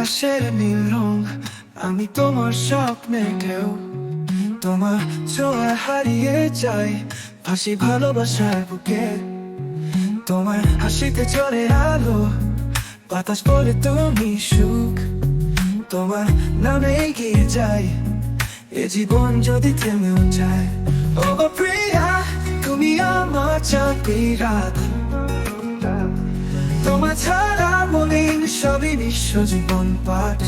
আকাশের নীল রং, আমি তোমার স্বপ্নের ঢেউ। তোমার ছোঁয়ায় হারিয়ে যাই, ভাসি ভালোবাসার বুকে। তোমার হাসিতে চলে আলো, বাতাস বলে তুমি সুখ। তোমার নামে এগিয়ে যাই, এ জীবন যদি থেমেও যায়। ও গো প্রিয়া, তুমি আমার চাঁদনি রাত। তোমার ছাড়া মলিন সবই নিঃস্ব জীবন পাঠ।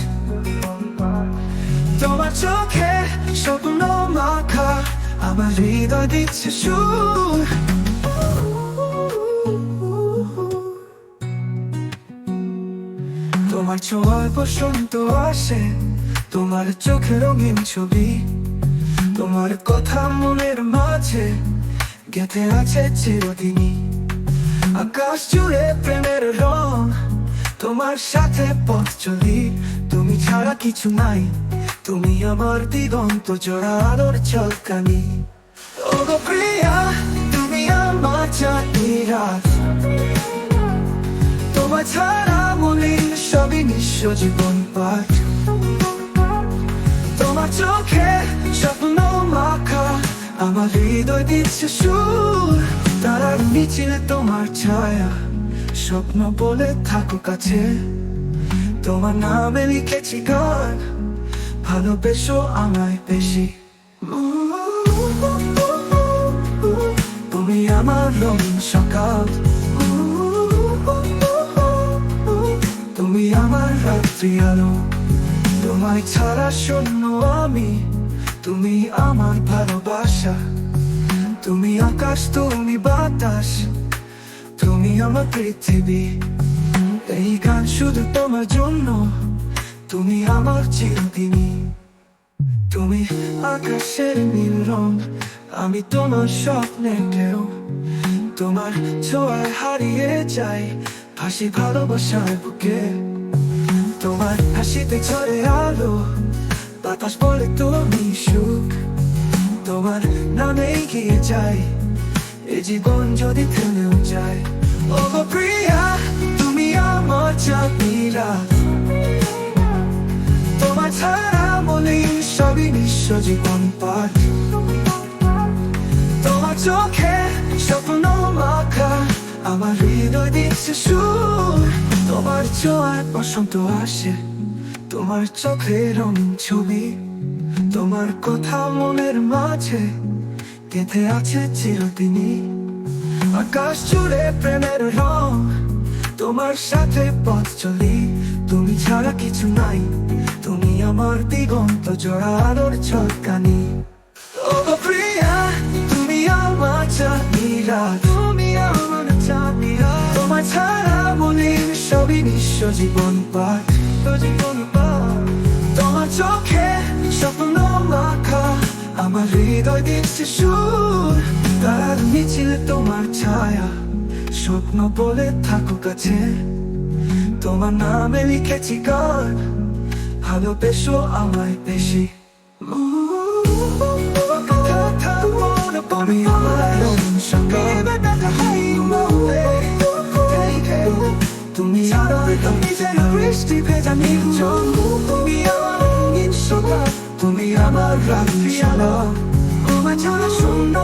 তোমার চোখে স্বপ্ন মাখা, আমার হৃদয় দিচ্ছে সুর। তোমার ছোঁয়ায় বসন্ত আসে, তোমার চোখে রঙিন ছবি। তোমার কথা মনের মাঝে গেঁথে আছে চিরদিনই। আকাশ জুড়ে প্রেমের রং, তোমার সাথে পথ চলি। তুমি ছাড়া কিছু নাই, তুমি আমার দিগন্ত জোড়া আলোর ঝলকানি। ও গো প্রিয়া, তুমি আমার চাঁদনি রাত। তোমার ছাড়া মলিন সবই নিঃস্ব জীবন পাঠ। তোমার চোখে স্বপ্ন মাখা, আমার হৃদয় দিচ্ছে সুর। তারার মিছিলে তোমার ছায়া, স্বপ্ন বলে থাকো কাছে। তোমার নামে লিখেছি গান, ভালোবেসো আমায় বেশি। তুমি আমার রঙিন সকাল, তুমি আমার রাত্রি আলো। তোমায় ছাড়া শূন্য আমি, তুমি আমার ভালোবাসা। তুমি আকাশ, তুমি বাতাস, তুমি আমার পৃথিবী। এই গান শুধু তোমার জন্য, তুমি আমার চিরদিনই। তুমি আকাশের নীল রং, আমি তোমার স্বপ্নের ঢেউ। তোমার ছোঁয়ায় হারিয়ে যাই, ভাসি ভালোবাসার বুকে। তোমার হাসিতে ছড়ে আলো, বাতাস বলে তুমি সুখ। তোমার নামে এগিয়ে যাই, এ জীবন যদি থেমেও যায়। ও গো প্রিয়া, তুমি আমার চাঁদনি রাত। তোমার ছাড়া মলিন সবই নিঃস্ব জীবন পাঠ। তোমার চোখে স্বপ্ন মাখা, আমার হৃদয় দিচ্ছে সুর। তোমার ছোঁয়ায় বসন্ত আসে, তোমার চোখে রঙিন ছবি। তোমার কথা মনের মাঝে গেঁথে আছে চিরদিনই। আকাশ জুড়ে প্রেমের রং, তোমার সাথে পথ চলি। তুমি ছাড়া কিছু নাই, তুমি আমার দিগন্ত জোড়া আলোর ঝলকানি। ও গো প্রিয়া, তুমি আমার চাঁদনি রাত। তুমি আমার চাঁদনি রাত। তোমার ছাড়া মলিন সবই নিঃস্ব জীবন পাঠ। তোমার চোখে স্বপ্ন মাখা, আমার হৃদয় দিচ্ছে সুর। তারার মিছিলে তোমার ছায়া, স্বপ্ন বলে থাকো কাছে। তোমার নামে লিখেছি গান, ভালোবেসো আমায় বেশি। তুমি আমার রঙিন সকাল, তুমি আমার বৃষ্টি ভেজা নীল চোখ। তুমি আমার রঙিন সকাল, তুমি আমার রাত্রি আলো। তোমার ছাড়া শূন্য